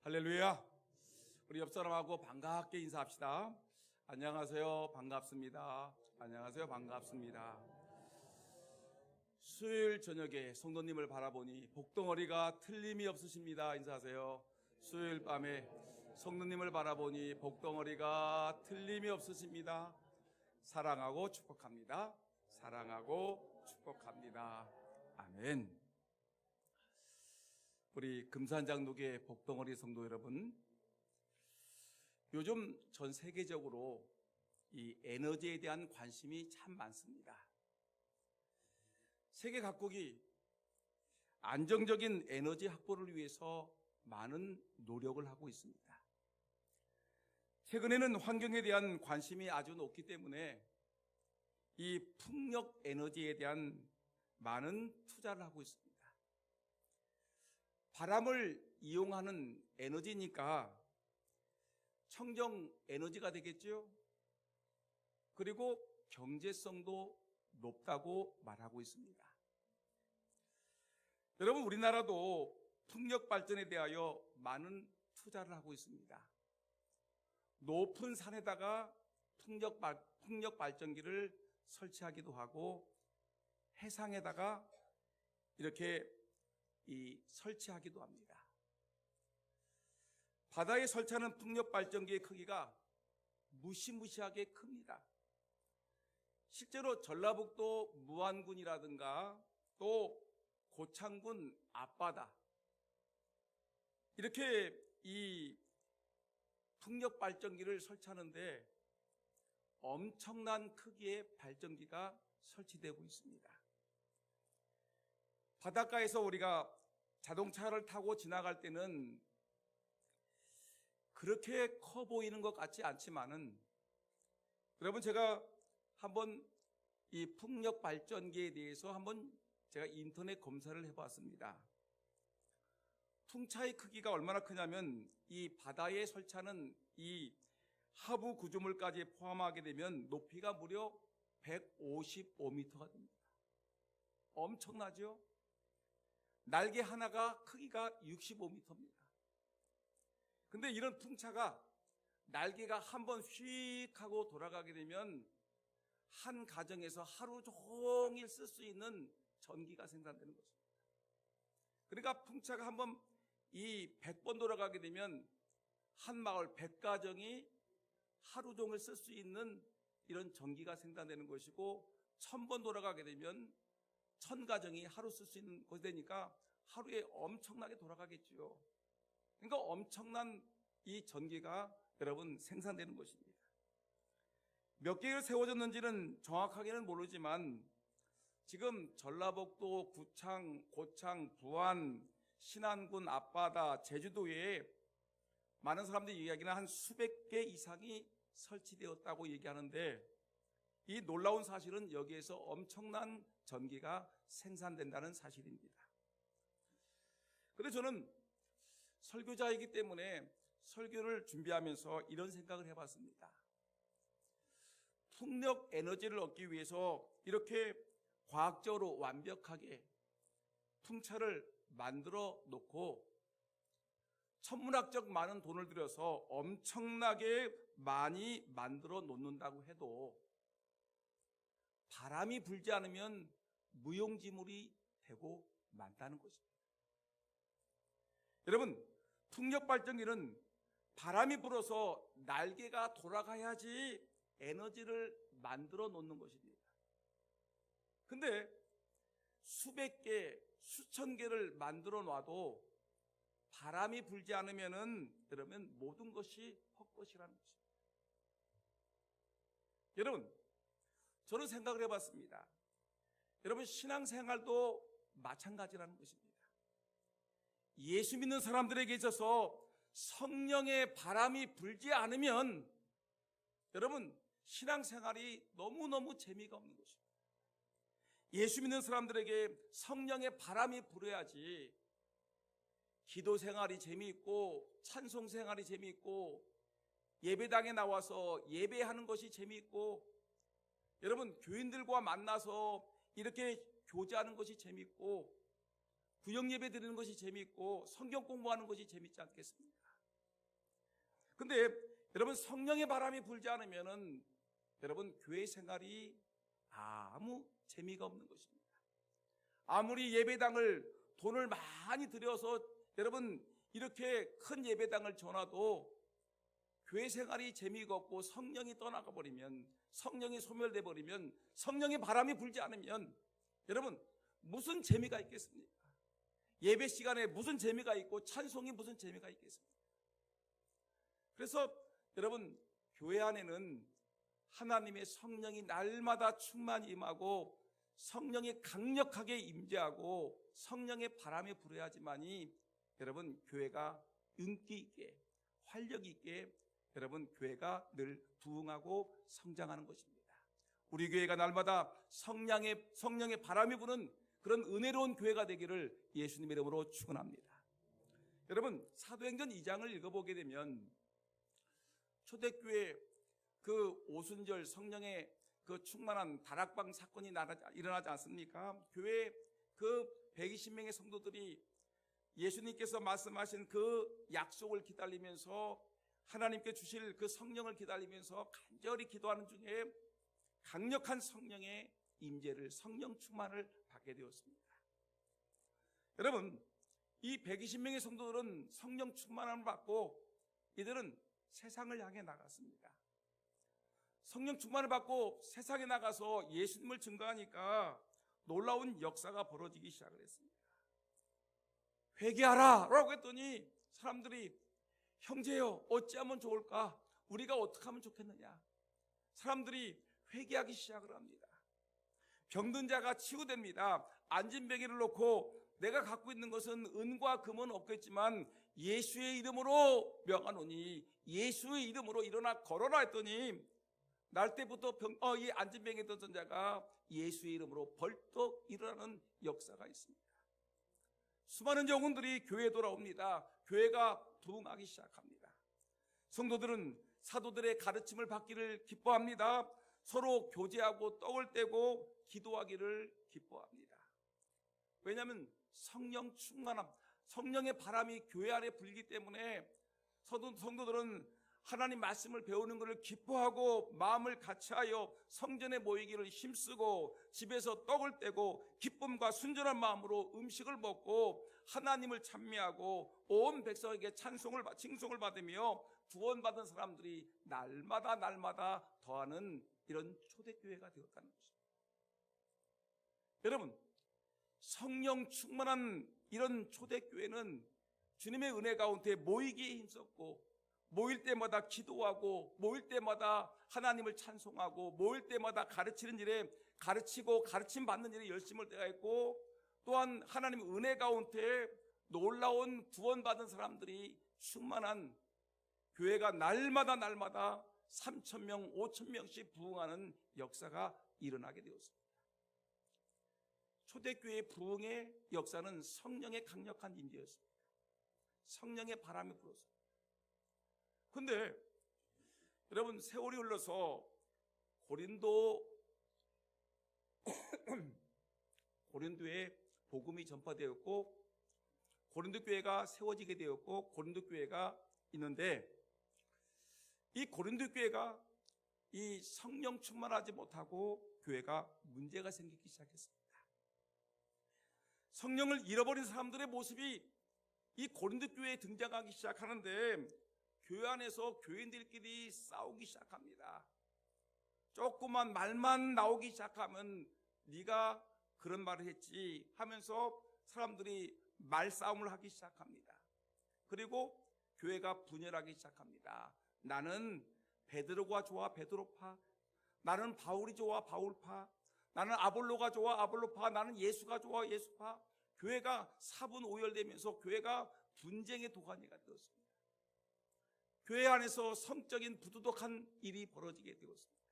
할렐루야. 우리 옆 사람하고 반갑게 인사합시다. 안녕하세요. 반갑습니다. 안녕하세요. 반갑습니다. 수요일 저녁에 성도님을 바라보니 복덩어리가 틀림이 없으십니다. 인사하세요. 수요일 밤에 성도님을 바라보니 복덩어리가 틀림이 없으십니다. 사랑하고 축복합니다. 사랑하고 축복합니다. 아멘. 우리 금산장로교회 복덩어리 성도 여러분, 요즘 전 세계적으로 이 에너지에 대한 관심이 참 많습니다. 세계 각국이 안정적인 에너지 확보를 위해서 많은 노력을 하고 있습니다. 최근에는 환경에 대한 관심이 아주 높기 때문에 이 풍력 에너지에 대한 많은 투자를 하고 있습니다. 바람을 이용하는 에너지니까 청정 에너지가 되겠죠. 그리고 경제성도 높다고 말하고 있습니다. 여러분, 우리나라도 풍력 발전에 대하여 많은 투자를 하고 있습니다. 높은 산에다가 풍력 발전기를 설치하기도 하고 해상에다가 이렇게 설치하기도 합니다. 바다에 설치하는 풍력 발전기의 크기가 무시무시하게 큽니다. 실제로 전라북도 무안군이라든가 또 고창군 앞바다, 이렇게 이 풍력 발전기를 설치하는데 엄청난 크기의 발전기가 설치되고 있습니다. 바닷가에서 우리가 자동차를 타고 지나갈 때는 그렇게 커 보이는 것 같지 않지만은, 여러분, 제가 한번 이 풍력 발전기에 대해서 한번 제가 인터넷 검사를 해봤습니다. 풍차의 크기가 얼마나 크냐면 이 바다에 설치하는 이 하부 구조물까지 포함하게 되면 높이가 무려 155m가 됩니다. 엄청나죠? 날개 하나가 크기가 65m입니다. 근데 이런 풍차가 날개가 한번 휙 하고 돌아가게 되면 한 가정에서 하루 종일 쓸 수 있는 전기가 생산되는 것입니다. 그러니까 풍차가 한번 이 100번 돌아가게 되면 한 마을 100가정이 하루 종일 쓸 수 있는 이런 전기가 생산되는 것이고, 1000번 돌아가게 되면 1000가정이 하루 쓸 수 있는 것이 되니까 하루에 엄청나게 돌아가겠죠. 그러니까 엄청난 이 전기가 여러분 생산되는 것입니다. 몇 개를 세워졌는지는 정확하게는 모르지만 지금 전라북도 구창, 고창, 부안, 신안군 앞바다, 제주도에 많은 사람들이 이야기는 한 수백 개 이상이 설치되었다고 얘기하는데, 이 놀라운 사실은 여기에서 엄청난 전기가 생산된다는 사실입니다. 그런데 저는 설교자이기 때문에 설교를 준비하면서 이런 생각을 해봤습니다. 풍력 에너지를 얻기 위해서 이렇게 과학적으로 완벽하게 풍차를 만들어 놓고 천문학적 많은 돈을 들여서 엄청나게 많이 만들어 놓는다고 해도 바람이 불지 않으면 무용지물이 되고 만다는 것입니다. 여러분, 풍력 발전기는 바람이 불어서 날개가 돌아가야지 에너지를 만들어 놓는 것입니다. 근데 수백 개, 수천 개를 만들어 놔도 바람이 불지 않으면은 여러분 모든 것이 헛것이라는 것입니다. 여러분, 저는 생각을 해봤습니다. 여러분, 신앙생활도 마찬가지라는 것입니다. 예수 믿는 사람들에게 있어서 성령의 바람이 불지 않으면 여러분 신앙생활이 너무너무 재미가 없는 것입니다. 예수 믿는 사람들에게 성령의 바람이 불어야지 기도 생활이 재미있고 찬송 생활이 재미있고 예배당에 나와서 예배하는 것이 재미있고, 여러분 교인들과 만나서 이렇게 교제하는 것이 재미있고 구역 예배 드리는 것이 재미있고 성경 공부하는 것이 재미있지 않겠습니까? 근데 여러분, 성령의 바람이 불지 않으면은 여러분, 교회 생활이 아무 재미가 없는 것입니다. 아무리 예배당을 돈을 많이 들여서 여러분 이렇게 큰 예배당을 줘놔도 교회 생활이 재미가 없고 성령이 떠나가 버리면, 성령이 소멸돼 버리면, 성령의 바람이 불지 않으면 여러분 무슨 재미가 있겠습니까? 예배 시간에 무슨 재미가 있고 찬송이 무슨 재미가 있겠습니까? 그래서 여러분, 교회 안에는 하나님의 성령이 날마다 충만히 임하고 성령이 강력하게 임재하고 성령의 바람이 불어야지만이 여러분 교회가 인기 있게, 활력 있게 여러분 교회가 늘 부흥하고 성장하는 것입니다. 우리 교회가 날마다 성령의 바람이 부는 그런 은혜로운 교회가 되기를 예수님의 이름으로 축원합니다. 여러분, 사도행전 2장을 읽어보게 되면 초대교회 그 오순절 성령의 그 충만한 다락방 사건이 일어나지 않습니까? 교회 그 120명의 성도들이 예수님께서 말씀하신 그 약속을 기다리면서 하나님께 주실 그 성령을 기다리면서 간절히 기도하는 중에 강력한 성령의 임재를, 성령 충만을 받게 되었습니다. 여러분, 이 120명의 성도들은 성령 충만함을 받고 이들은 세상을 향해 나갔습니다. 성령 충만을 받고 세상에 나가서 예수님을 증거하니까 놀라운 역사가 벌어지기 시작을 했습니다. 회개하라 라고 했더니 사람들이 형제여 어찌하면 좋을까? 우리가 어떻게 하면 좋겠느냐? 사람들이 회개하기 시작을 합니다. 병든 자가 치유됩니다. 앉은 베개를 놓고 내가 갖고 있는 것은 은과 금은 없겠지만 예수의 이름으로 명하노니 예수의 이름으로 일어나 걸어라 했더니 날 때부터 이 앉은 베개에 있던 자가 예수의 이름으로 벌떡 일어나는 역사가 있습니다. 수많은 영혼들이 교회에 돌아옵니다. 교회가 부흥하기 시작합니다. 성도들은 사도들의 가르침을 받기를 기뻐합니다. 서로 교제하고 떡을 떼고 기도하기를 기뻐합니다. 왜냐하면 성령 충만함, 성령의 바람이 교회 안에 불기 때문에 성도들은 하나님 말씀을 배우는 것을 기뻐하고 마음을 같이하여 성전에 모이기를 힘쓰고 집에서 떡을 떼고 기쁨과 순전한 마음으로 음식을 먹고 하나님을 찬미하고 온 백성에게 칭송을 받으며 구원받은 사람들이 날마다 더하는 이런 초대교회가 되었다는 것입니다. 여러분, 성령 충만한 이런 초대교회는 주님의 은혜 가운데 모이기에 힘썼고 모일 때마다 기도하고 모일 때마다 하나님을 찬송하고 모일 때마다 가르치는 일에 가르치고 가르침 받는 일에 열심을 다했고 또한 하나님 은혜 가운데 놀라운 구원받은 사람들이 충만한 교회가 날마다 3,000명, 5,000명씩 부흥하는 역사가 일어나게 되었습니다. 초대교회의 부흥의 역사는 성령의 강력한 임재였습니다. 성령의 바람이 불었습니다. 근데 여러분, 세월이 흘러서 고린도에 복음이 전파되었고 고린도 교회가 세워지게 되었고 고린도 교회가 있는데 이 고린도 교회가 이 성령 충만하지 못하고 교회가 문제가 생기기 시작했습니다. 성령을 잃어버린 사람들의 모습이 이 고린도 교회에 등장하기 시작하는데 교회 안에서 교인들끼리 싸우기 시작합니다. 조그만 말만 나오기 시작하면 네가 그런 말을 했지 하면서 사람들이 말싸움을 하기 시작합니다. 그리고 교회가 분열하기 시작합니다. 나는 베드로가 좋아 베드로파, 나는 바울이 좋아 바울파, 나는 아볼로가 좋아 아볼로파, 나는 예수가 좋아 예수파. 교회가 사분오열되면서 교회가 분쟁의 도가니가 되었습니다. 교회 안에서 성적인 부도덕한 일이 벌어지게 되었습니다.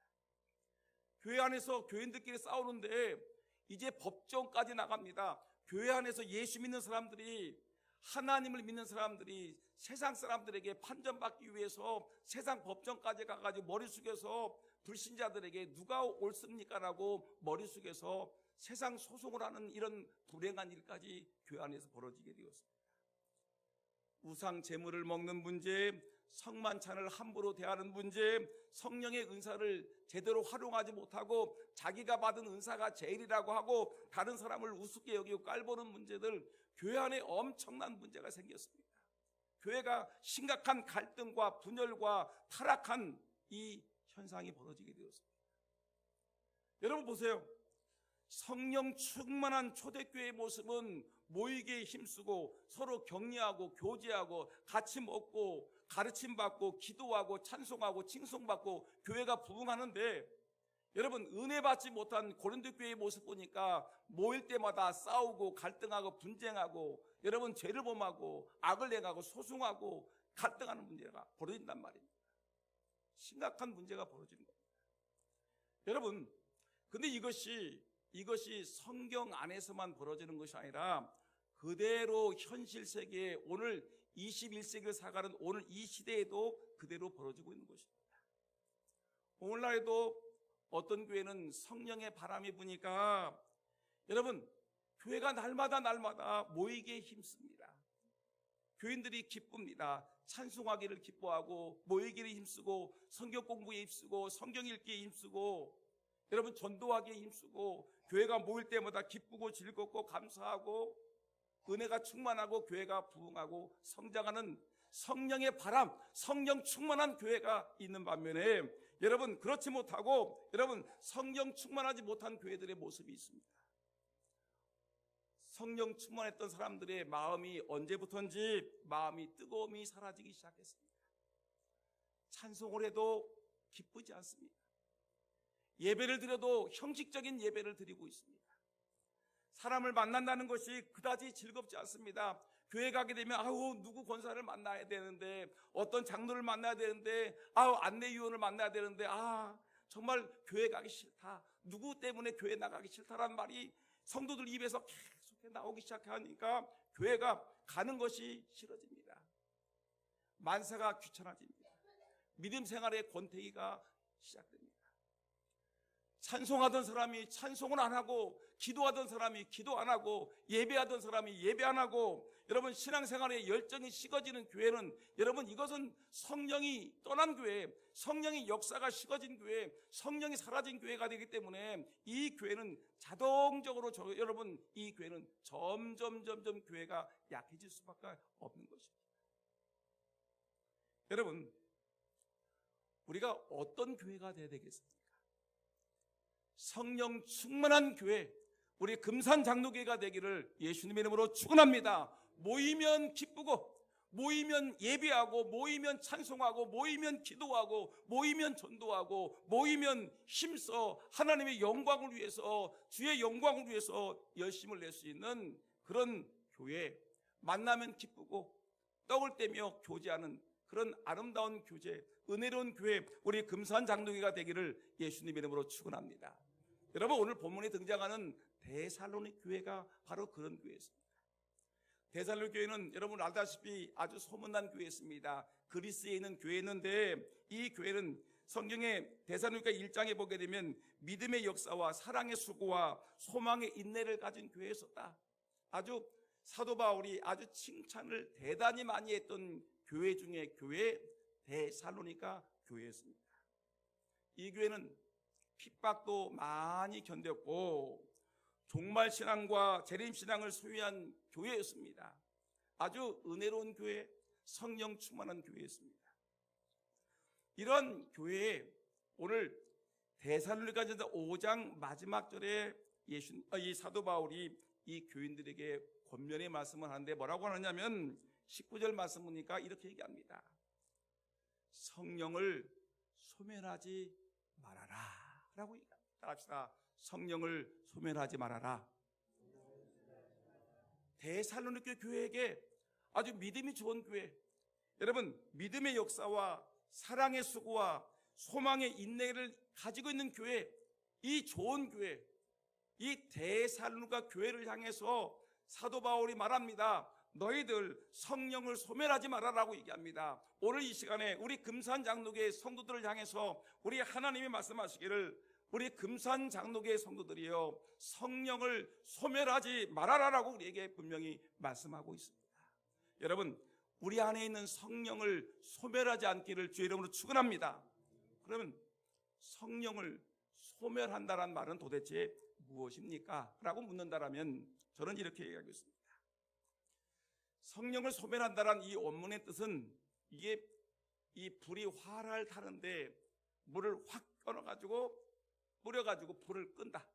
교회 안에서 교인들끼리 싸우는데 이제 법정까지 나갑니다. 교회 안에서 예수 믿는 사람들이, 하나님을 믿는 사람들이 세상 사람들에게 판정받기 위해서 세상 법정까지 가가지고 머리 숙여서 불신자들에게 누가 옳습니까? 라고 머리 숙여서 세상 소송을 하는 이런 불행한 일까지 교회 안에서 벌어지게 되었습니다. 우상 제물을 먹는 문제, 성만찬을 함부로 대하는 문제, 성령의 은사를 제대로 활용하지 못하고 자기가 받은 은사가 제일이라고 하고 다른 사람을 우습게 여기고 깔보는 문제들, 교회 안에 엄청난 문제가 생겼습니다. 교회가 심각한 갈등과 분열과 타락한 이 현상이 벌어지게 되었습니다. 여러분 보세요. 성령 충만한 초대교회의 모습은 모이기에 힘쓰고 서로 격려하고 교제하고 같이 먹고 가르침받고 기도하고 찬송하고 칭송받고 교회가 부흥하는데, 여러분 은혜 받지 못한 고린도 교회의 모습 보니까 모일 때마다 싸우고 갈등하고 분쟁하고 여러분 죄를 범하고 악을 행하고 소송하고 갈등하는 문제가 벌어진단 말입니다. 심각한 문제가 벌어지는 겁니다. 여러분, 근데 이것이 성경 안에서만 벌어지는 것이 아니라 그대로 현실 세계에 오늘 21세기를 살아가는 오늘 이 시대에도 그대로 벌어지고 있는 것입니다. 오늘날에도 어떤 교회는 성령의 바람이 부니까 여러분 교회가 날마다 모이기에 힘씁니다. 교인들이 기쁩니다. 찬송하기를 기뻐하고 모이기를 힘쓰고 성경 공부에 힘쓰고 성경 읽기에 힘쓰고 여러분 전도하기에 힘쓰고 교회가 모일 때마다 기쁘고 즐겁고 감사하고 은혜가 충만하고 교회가 부흥하고 성장하는 성령의 바람, 성령 충만한 교회가 있는 반면에 여러분 그렇지 못하고 여러분 성령 충만하지 못한 교회들의 모습이 있습니다. 성령 충만했던 사람들의 마음이 언제부턴지 마음이 뜨거움이 사라지기 시작했습니다. 찬송을 해도 기쁘지 않습니다. 예배를 드려도 형식적인 예배를 드리고 있습니다. 사람을 만난다는 것이 그다지 즐겁지 않습니다. 교회 가게 되면 누구 권사를 만나야 되는데 어떤 장로를 만나야 되는데 안내위원을 만나야 되는데 정말 교회 가기 싫다. 누구 때문에 교회 나가기 싫다라는 말이 성도들 입에서 계속 나오기 시작하니까 교회가 가는 것이 싫어집니다. 만사가 귀찮아집니다. 믿음 생활의 권태기가 시작됩니다. 찬송하던 사람이 찬송을 안 하고 기도하던 사람이 기도 안 하고 예배하던 사람이 예배 안 하고 여러분 신앙생활에 열정이 식어지는 교회는 여러분 이것은 성령이 떠난 교회, 성령의 역사가 식어진 교회, 성령이 사라진 교회가 되기 때문에 이 교회는 자동적으로 여러분 이 교회는 점점 교회가 약해질 수밖에 없는 것입니다. 여러분 우리가 어떤 교회가 되어야 되겠습니까? 성령 충만한 교회, 우리 금산 장로교회가 되기를 예수님의 이름으로 축원합니다. 모이면 기쁘고 모이면 예배하고 모이면 찬송하고 모이면 기도하고 모이면 전도하고 모이면 힘써 하나님의 영광을 위해서 주의 영광을 위해서 열심을 낼 수 있는 그런 교회, 만나면 기쁘고 떡을 떼며 교제하는 그런 아름다운 교제, 은혜로운 교회, 우리 금산 장로교회가 되기를 예수님의 이름으로 축원합니다. 여러분 오늘 본문에 등장하는 데살로니가 교회가 바로 그런 교회였습니다. 데살로니가 교회는 여러분 알다시피 아주 소문난 교회였습니다. 그리스에 있는 교회였는데 이 교회는 성경의 데살로니가 1장에 보게 되면 믿음의 역사와 사랑의 수고와 소망의 인내를 가진 교회였었다. 아주 사도 바울이 아주 칭찬을 대단히 많이 했던 교회 중에 교회 데살로니가 교회였습니다. 이 교회는 핍박도 많이 견뎠고 종말신앙과 재림신앙을 소유한 교회였습니다. 아주 은혜로운 교회, 성령 충만한 교회였습니다. 이런 교회에 오늘 데살로니가전서 5장 마지막 절에 이 사도 바울이 이 교인들에게 권면의 말씀을 하는데 뭐라고 하느냐면 19절 말씀 보니까 이렇게 얘기합니다. 성령을 소멸하지 말아라 라고 얘기합니다. 따라합시다. 성령을 소멸하지 말아라. 데살로니가 교회에게 아주 믿음이 좋은 교회, 여러분 믿음의 역사와 사랑의 수고와 소망의 인내를 가지고 있는 교회, 이 좋은 교회, 이 데살로니가 교회를 향해서 사도 바울이 말합니다. 너희들 성령을 소멸하지 말아라고 얘기합니다. 오늘 이 시간에 우리 금산 장로교회 성도들을 향해서 우리 하나님이 말씀하시기를 우리 금산 장로교회 성도들이여 성령을 소멸하지 말아라라고 우리에게 분명히 말씀하고 있습니다. 여러분 우리 안에 있는 성령을 소멸하지 않기를 주의 이름으로 축원합니다. 그러면 성령을 소멸한다는 말은 도대체 무엇입니까? 라고 묻는다라면 저는 이렇게 얘기하겠습니다. 성령을 소멸한다는 이 원문의 뜻은 이게 이 불이 활활 타는데 물을 확 끊어가지고 뿌려가지고 불을 끈다.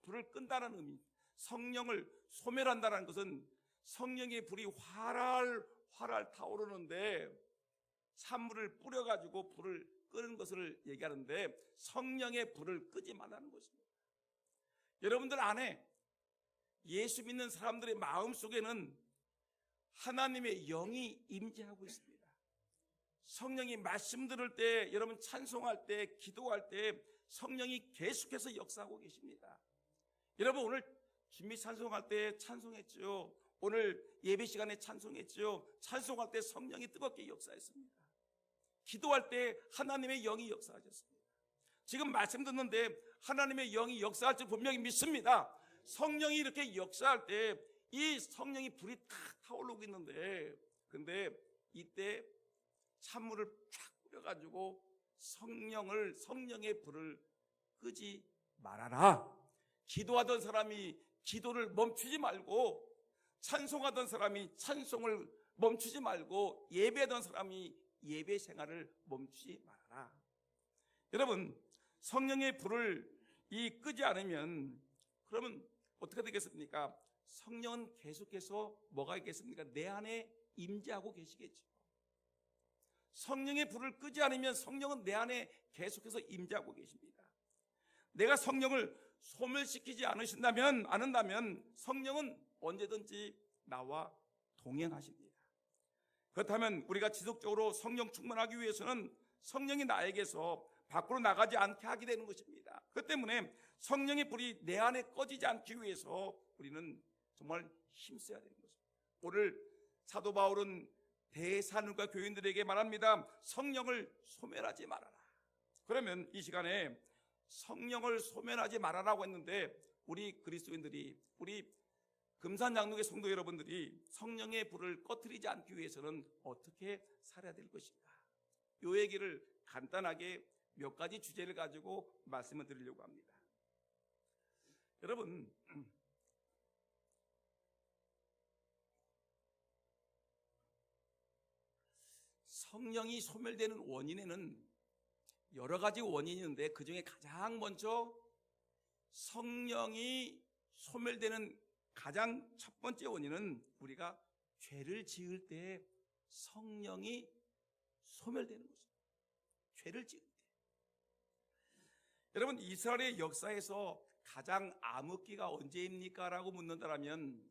불을 끈다는 의미. 성령을 소멸한다는 것은 성령의 불이 활활 타오르는데 찬물을 뿌려가지고 불을 끄는 것을 얘기하는데 성령의 불을 끄지 말라는 것입니다. 여러분들 안에 예수 믿는 사람들의 마음 속에는 하나님의 영이 임재하고 있습니다. 성령이 말씀 들을 때, 여러분 찬송할 때, 기도할 때 성령이 계속해서 역사하고 계십니다. 여러분 오늘 준비 찬송할 때 찬송했죠. 오늘 예배 시간에 찬송했죠. 찬송할 때 성령이 뜨겁게 역사했습니다. 기도할 때 하나님의 영이 역사하셨습니다. 지금 말씀 듣는데 하나님의 영이 역사할 줄 분명히 믿습니다. 성령이 이렇게 역사할 때 이 성령이 불이 탁 타오르고 있는데, 근데 이때 찬물을 쫙 뿌려가지고 성령의 불을 끄지 말아라. 기도하던 사람이 기도를 멈추지 말고, 찬송하던 사람이 찬송을 멈추지 말고, 예배하던 사람이 예배 생활을 멈추지 말아라. 여러분 성령의 불을 끄지 않으면 그러면 어떻게 되겠습니까? 성령은 계속해서 뭐가 있겠습니까? 내 안에 임재하고 계시겠죠. 성령의 불을 끄지 않으면 성령은 내 안에 계속해서 임재하고 계십니다. 내가 성령을 소멸시키지 않는다면 성령은 언제든지 나와 동행하십니다. 그렇다면 우리가 지속적으로 성령 충만하기 위해서는 성령이 나에게서 밖으로 나가지 않게 하게 되는 것입니다. 그 때문에 성령의 불이 내 안에 꺼지지 않기 위해서 우리는 정말 힘써야 되는 것입니다. 오늘 사도 바울은 대사님과 교인들에게 말합니다. 성령을 소멸하지 말아라. 그러면 이 시간에 성령을 소멸하지 말아라고 했는데 우리 그리스도인들이, 우리 금산장로의 성도 여러분들이 성령의 불을 꺼뜨리지 않기 위해서는 어떻게 살아야 될 것인가? 이 얘기를 간단하게 몇 가지 주제를 가지고 말씀을 드리려고 합니다. 여러분, 성령이 소멸되는 원인에는 여러 가지 원인이 있는데 그 중에 가장 먼저 성령이 소멸되는 가장 첫 번째 원인은 우리가 죄를 지을 때 성령이 소멸되는 것입니다. 죄를 지을 때. 여러분 이스라엘의 역사에서 가장 암흑기가 언제입니까? 라고 묻는다면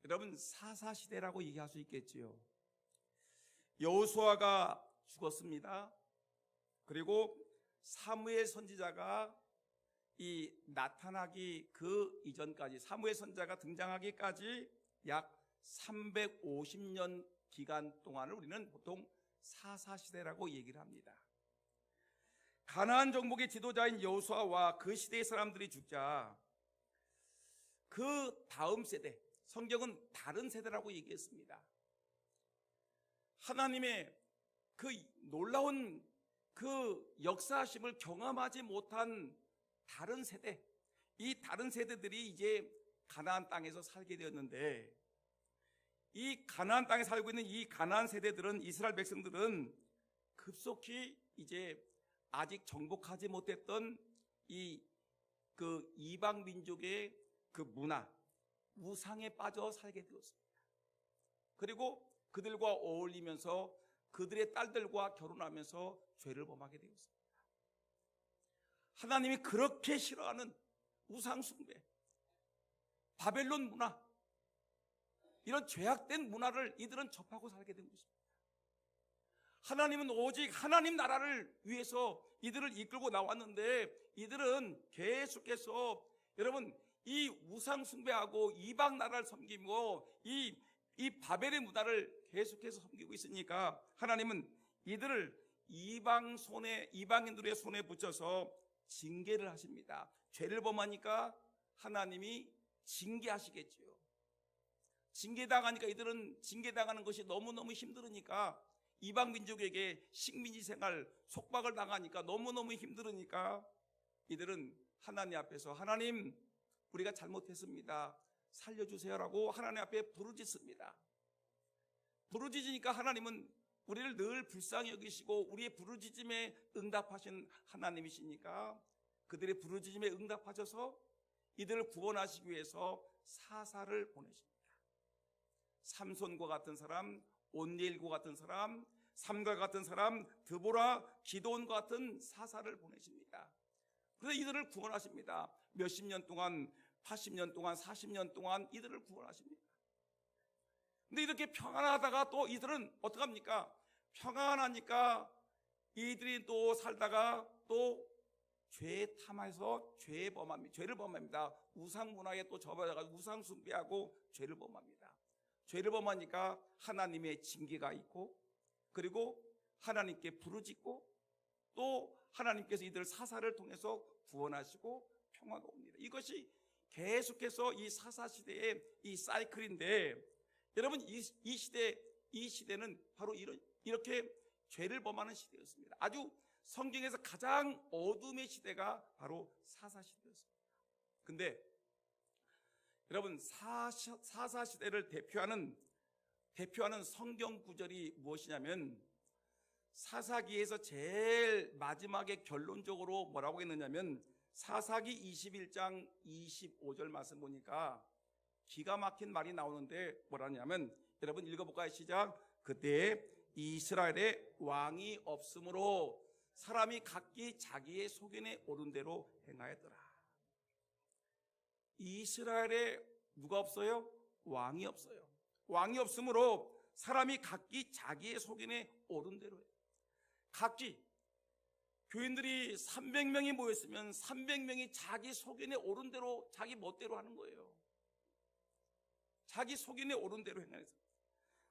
여러분 사사시대라고 얘기할 수 있겠지요. 여호수아가 죽었습니다. 그리고 사무엘 선지자가 나타나기 그 이전까지, 사무엘 선지자가 등장하기까지 약 350년 기간 동안을 우리는 보통 사사시대라고 얘기를 합니다. 가나안 정복의 지도자인 여호수아와 그 시대의 사람들이 죽자 그 다음 세대, 성경은 다른 세대라고 얘기했습니다. 하나님의 그 놀라운 그 역사하심을 경험하지 못한 다른 세대, 이 다른 세대들이 이제 가나안 땅에서 살게 되었는데, 이 가나안 땅에 살고 있는 이 가나안 세대들은, 이스라엘 백성들은 급속히 이제 아직 정복하지 못했던 그 이방 민족의 그 문화, 우상에 빠져 살게 되었습니다. 그리고 그들과 어울리면서 그들의 딸들과 결혼하면서 죄를 범하게 되었습니다. 하나님이 그렇게 싫어하는 우상 숭배, 바벨론 문화, 이런 죄악된 문화를 이들은 접하고 살게 된 것입니다. 하나님은 오직 하나님 나라를 위해서 이들을 이끌고 나왔는데 이들은 계속해서 여러분 이 우상 숭배하고 이방 나라를 섬기고 이 바벨의 문화를 계속해서 섬기고 있으니까 하나님은 이들을 이방인들의 손에 붙여서 징계를 하십니다. 죄를 범하니까 하나님이 징계하시겠지요. 징계당하니까 이들은 징계당하는 것이 너무너무 힘들으니까, 이방 민족에게 식민지 생활 속박을 당하니까 너무너무 힘들으니까 이들은 하나님 앞에서 하나님, 우리가 잘못했습니다, 살려주세요라고 하나님 앞에 부르짖습니다. 부르짖으니까 하나님은 우리를 늘 불쌍히 여기시고 우리의 부르짖음에 응답하신 하나님이시니까 그들의 부르짖음에 응답하셔서 이들을 구원하시기 위해서 사사를 보내십니다. 삼손과 같은 사람, 온니엘과 같은 사람, 삼과 같은 사람, 드보라, 기드온과 같은 사사를 보내십니다. 그래서 이들을 구원하십니다. 몇십 년 동안, 80년 동안, 40년 동안 이들을 구원하십니다. 근데 이렇게 평안하다가 또 이들은 어떡합니까? 평안하니까 이들이 또 살다가 또 죄에 탐해서 죄를 범합니다. 우상 문화에 또 접어져가지고 우상 숭배하고 죄를 범합니다. 죄를 범하니까 하나님의 징계가 있고, 그리고 하나님께 부르짖고, 또 하나님께서 이들 사사를 통해서 구원하시고 평화가 옵니다. 이것이 계속해서 이 사사 시대의 이 사이클인데, 여러분 이 시대는 바로 이렇게 죄를 범하는 시대였습니다. 아주 성경에서 가장 어둠의 시대가 바로 사사 시대였습니다. 근데 여러분, 사사 시대를 대표하는 성경 구절이 무엇이냐면, 사사기에서 제일 마지막에 결론적으로 뭐라고 했느냐면, 사사기 21장 25절 말씀 보니까 기가 막힌 말이 나오는데 뭐라냐면, 여러분 읽어볼까요? 시작. 그때 이스라엘에 왕이 없으므로 사람이 각기 자기의 소견에 오른 대로 행하였더라. 이스라엘에 누가 없어요? 왕이 없어요. 왕이 없으므로 사람이 각기 자기의 소견에 오른 대로 해요. 각기 교인들이 300명이 모였으면 300명이 자기 소견에 오른 대로, 자기 멋대로 하는 거예요. 자기 소견에 오른 대로 행하는.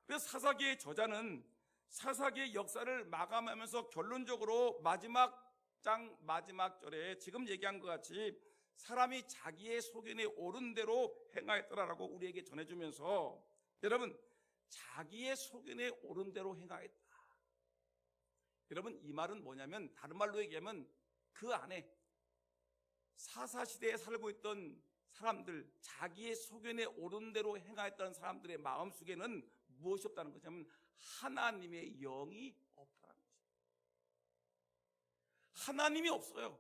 그래서 사사기의 저자는 사사기의 역사를 마감하면서 결론적으로 마지막 장 마지막 절에 지금 얘기한 것 같이 사람이 자기의 소견에 오른 대로 행하였더라라고 우리에게 전해주면서, 여러분, 자기의 소견에 오른 대로 행하였다. 여러분, 이 말은 뭐냐면, 다른 말로 얘기하면 그 안에 사사시대에 살고 있던 사람들, 자기의 소견에 오른 대로 행하였다는 사람들의 마음속에는 무엇이 없다는 거냐면 하나님의 영이 없다는 거죠. 하나님이 없어요.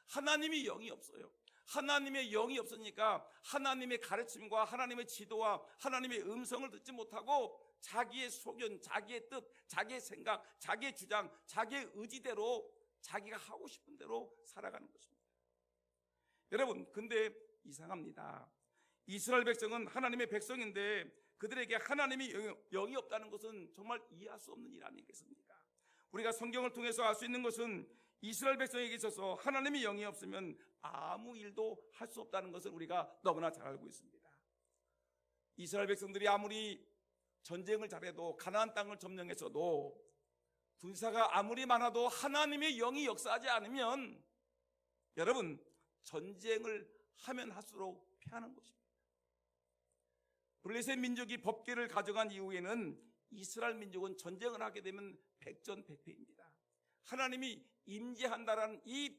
하나님이 영이 없어요. 하나님의 영이 없으니까 하나님의 가르침과 하나님의 지도와 하나님의 음성을 듣지 못하고 자기의 소견, 자기의 뜻, 자기의 생각, 자기의 주장, 자기의 의지대로 자기가 하고 싶은 대로 살아가는 것입니다. 여러분, 근데 이상합니다. 이스라엘 백성은 하나님의 백성인데 그들에게 하나님의 영이 없다는 것은 정말 이해할 수 없는 일 아니겠습니까? 우리가 성경을 통해서 알 수 있는 것은 이스라엘 백성에게 있어서 하나님의 영이 없으면 아무 일도 할 수 없다는 것을 우리가 너무나 잘 알고 있습니다. 이스라엘 백성들이 아무리 전쟁을 잘해도, 가나안 땅을 점령했어도, 군사가 아무리 많아도 하나님의 영이 역사하지 않으면 여러분, 전쟁을 하면 할수록 패하는 것입니다. 블레셋 민족이 법궤를 가져간 이후에는 이스라엘 민족은 전쟁을 하게 되면 백전백패입니다. 하나님이 임재한다라는 이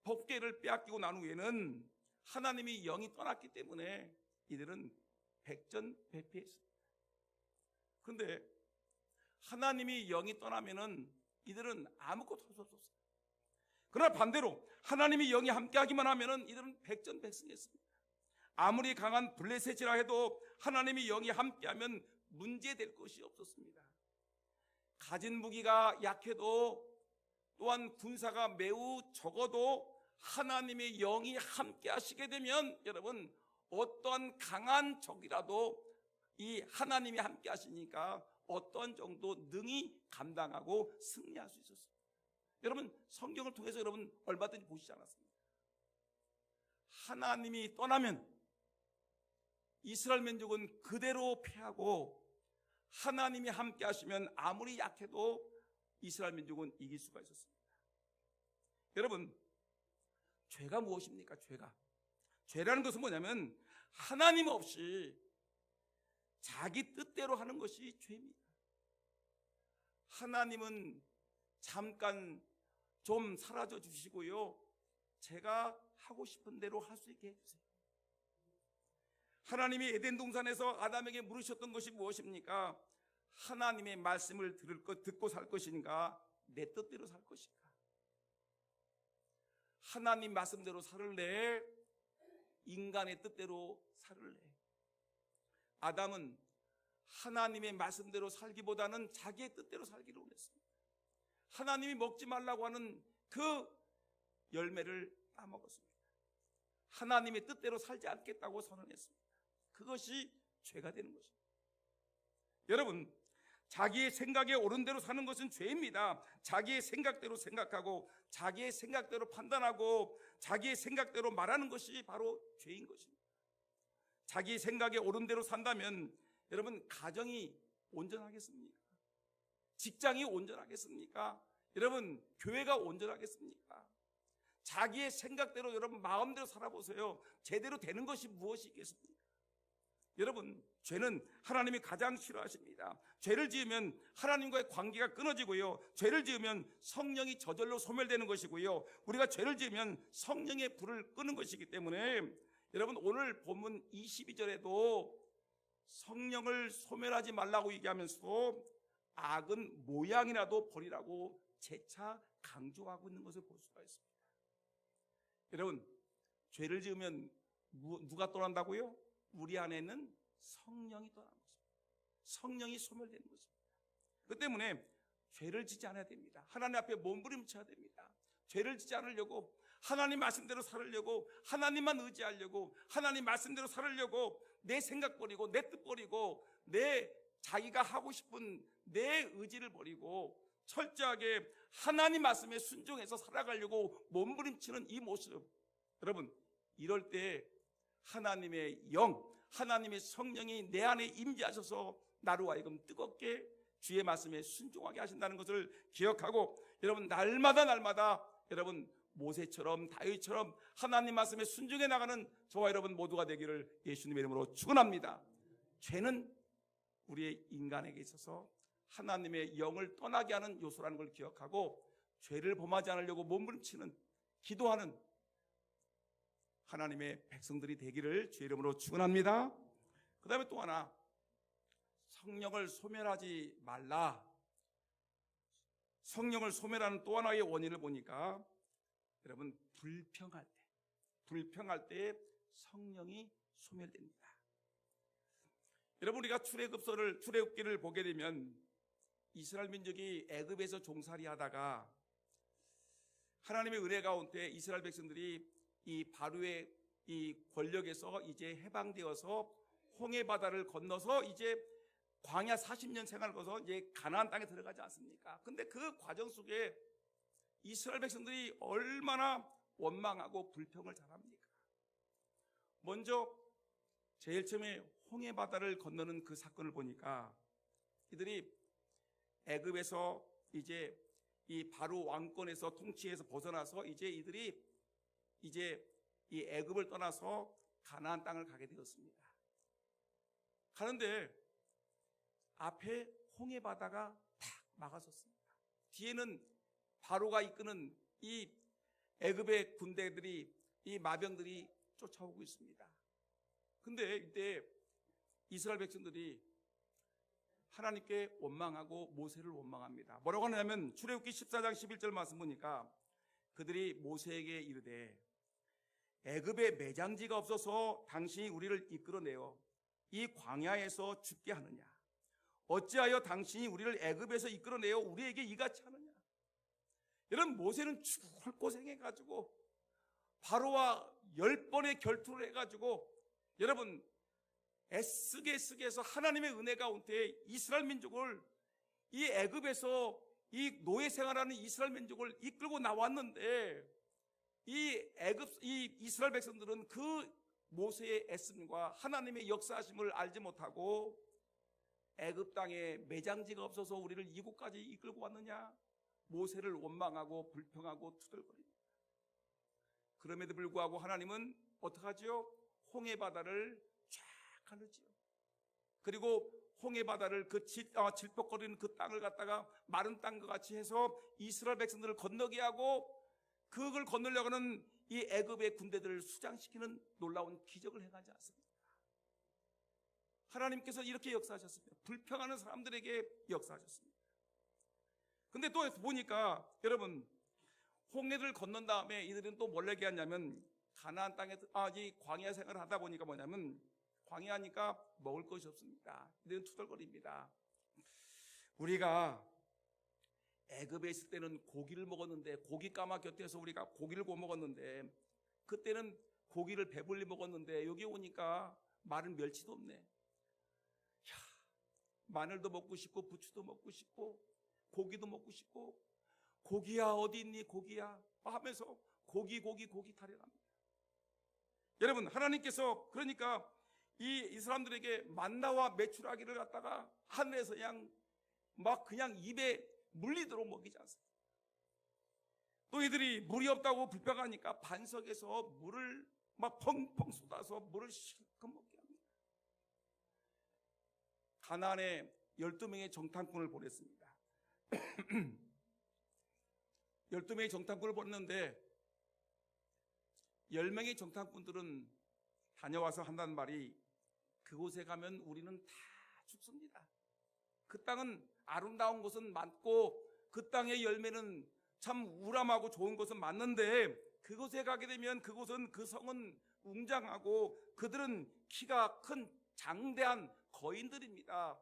법궤를 빼앗기고 난 후에는 하나님이 영이 떠났기 때문에 이들은 백전백패했습니다. 그런데 하나님이 영이 떠나면은 이들은 아무것도 할 수 없었어요. 그러나 반대로 하나님이 영이 함께하기만 하면은 이들은 백전백승했습니다. 아무리 강한 블레셋이라 해도 하나님이 영이 함께하면 문제될 것이 없었습니다. 가진 무기가 약해도, 또한 군사가 매우 적어도 하나님의 영이 함께하시게 되면 여러분, 어떠한 강한 적이라도 이 하나님이 함께하시니까 어떤 정도 능히 감당하고 승리할 수 있었습니다. 여러분, 성경을 통해서 여러분 얼마든지 보시지 않았습니까? 하나님이 떠나면 이스라엘 민족은 그대로 패하고, 하나님이 함께 하시면 아무리 약해도 이스라엘 민족은 이길 수가 있었습니다. 여러분, 죄가 무엇입니까? 죄라는 것은 뭐냐면 하나님 없이 자기 뜻대로 하는 것이 죄입니다. 하나님은 잠깐 좀 사라져 주시고요, 제가 하고 싶은 대로 할 수 있게 해주세요. 하나님이 에덴 동산에서 아담에게 물으셨던 것이 무엇입니까? 하나님의 말씀을 듣고 살 것인가, 내 뜻대로 살 것인가? 하나님 말씀대로 살을래, 인간의 뜻대로 살을래? 아담은 하나님의 말씀대로 살기보다는 자기의 뜻대로 살기를 원했습니다. 하나님이 먹지 말라고 하는 그 열매를 따먹었습니다. 하나님의 뜻대로 살지 않겠다고 선언했습니다. 그것이 죄가 되는 것입니다. 여러분, 자기의 생각에 옳은 대로 사는 것은 죄입니다. 자기의 생각대로 생각하고 자기의 생각대로 판단하고 자기의 생각대로 말하는 것이 바로 죄인 것입니다. 자기 생각에 옳은 대로 산다면 여러분, 가정이 온전하겠습니까? 직장이 온전하겠습니까? 여러분, 교회가 온전하겠습니까? 자기의 생각대로 여러분 마음대로 살아보세요. 제대로 되는 것이 무엇이 있겠습니까? 여러분, 죄는 하나님이 가장 싫어하십니다. 죄를 지으면 하나님과의 관계가 끊어지고요, 죄를 지으면 성령이 저절로 소멸되는 것이고요, 우리가 죄를 지으면 성령의 불을 끄는 것이기 때문에 여러분, 오늘 본문 22절에도 성령을 소멸하지 말라고 얘기하면서 악은 모양이라도 버리라고 재차 강조하고 있는 것을 볼 수가 있습니다. 여러분, 죄를 지으면 누가 떠난다고요? 우리 안에는 성령이 떠나는 것입니다. 성령이 소멸되는 것입니다. 그 때문에 죄를 짓지 않아야 됩니다. 하나님 앞에 몸부림쳐야 됩니다. 죄를 짓지 않으려고, 하나님 말씀대로 살으려고, 하나님만 의지하려고, 하나님 말씀대로 살으려고 내 생각 버리고 내 뜻 버리고 내 자기가 하고 싶은 내 의지를 버리고 철저하게 하나님 말씀에 순종해서 살아가려고 몸부림치는 이 모습, 여러분, 이럴 때 하나님의 영, 하나님의 성령이 내 안에 임재하셔서 나로 하여금 뜨겁게 주의 말씀에 순종하게 하신다는 것을 기억하고, 여러분, 날마다 여러분 모세처럼 다윗처럼 하나님 말씀에 순종해 나가는 저와 여러분 모두가 되기를 예수님의 이름으로 축원합니다. 죄는 우리의 인간에게 있어서 하나님의 영을 떠나게 하는 요소라는 걸 기억하고, 죄를 범하지 않으려고 몸부림치는, 기도하는 하나님의 백성들이 되기를 주의 이름으로 축원합니다. 그 다음에 또 하나, 성령을 소멸하지 말라. 성령을 소멸하는 또 하나의 원인을 보니까 여러분, 불평할 때 성령이 소멸됩니다. 여러분, 우리가 출애굽기를 보게 되면 이스라엘 민족이 애굽에서 종살이 하다가 하나님의 은혜 가운데 이스라엘 백성들이 이 바로의 이 권력에서 이제 해방되어서 홍해 바다를 건너서 이제 광야 40년 생활을 거쳐서 이제 가나안 땅에 들어가지 않습니까? 근데 그 과정 속에 이스라엘 백성들이 얼마나 원망하고 불평을 잘합니까? 먼저 제일 처음에 홍해 바다를 건너는 그 사건을 보니까 이들이 애굽에서 이제 이 바로 왕권에서 통치에서 벗어나서 이제 이들이 이제 이 애굽을 떠나서 가나안 땅을 가게 되었습니다. 가는데 앞에 홍해 바다가 탁 막아섰습니다. 뒤에는 바로가 이끄는 이 애굽의 군대들이, 이 마병들이 쫓아오고 있습니다. 근데 이때 이스라엘 백성들이 하나님께 원망하고 모세를 원망합니다. 뭐라고 하냐면 출애굽기 14장 11절 말씀 보니까 그들이 모세에게 이르되 애굽에 매장지가 없어서 당신이 우리를 이끌어내어 이 광야에서 죽게 하느냐? 어찌하여 당신이 우리를 애굽에서 이끌어내어 우리에게 이같이 하느냐? 여러분, 모세는 죽을 고생해가지고 바로와 10번의 결투를 해가지고 여러분 애쓰게 해서 하나님의 은혜 가운데 이스라엘 민족을 이 애굽에서 이 노예 생활하는 이스라엘 민족을 이끌고 나왔는데 이 이스라엘 백성들은 그 모세의 애씀과 하나님의 역사하심을 알지 못하고 애굽 땅에 매장지가 없어서 우리를 이곳까지 이끌고 왔느냐? 모세를 원망하고 불평하고 투덜거립니다. 그럼에도 불구하고 하나님은 어떡하지요? 홍해 바다를 쫙 가르지요. 그리고 홍해 바다를 그 질퍽거리는 그 땅을 갖다가 마른 땅과 같이 해서 이스라엘 백성들을 건너게 하고 그걸 건너려고 하는 이 애굽의 군대들을 수장시키는 놀라운 기적을 행하지 않습니까? 하나님께서 이렇게 역사하셨습니다. 불평하는 사람들에게 역사하셨습니다. 근데 또 보니까 여러분, 홍해를 건넌 다음에 이들은 또 뭘 얘기 하냐면 가나안 땅에 이 광야 생활을 하다 보니까 뭐냐면 광야니까 먹을 것이 없습니다. 이들은 투덜거립니다. 우리가 애굽에 있을 때는 고기를 먹었는데, 고기 까마 곁에서 우리가 고기를 구워 먹었는데, 그때는 고기를 배불리 먹었는데 여기 오니까 마른 멸치도 없네. 마늘도 먹고 싶고 부추도 먹고 싶고 고기도 먹고 싶고, 고기야 어디 있니 고기야 하면서 고기 타령합니다. 여러분, 하나님께서 그러니까 이 사람들에게 만나와 메추라기를 갖다가 하늘에서 그냥 입에 물리도록 먹이지 않습니다. 또 이들이 물이 없다고 불평하니까 반석에서 물을 막 펑펑 쏟아서 물을 실컷 먹게 합니다. 가나안에 12명의 정탐꾼을 보냈습니다. 12명의 정탐꾼을 보냈는데 10명의 정탐꾼들은 다녀와서 한다는 말이, 그곳에 가면 우리는 다 죽습니다. 그 땅은 아름다운 곳은 많고 그 땅의 열매는 참 우람하고 좋은 것은 맞는데, 그곳에 가게 되면 그 성은 웅장하고 그들은 키가 큰 장대한 거인들입니다.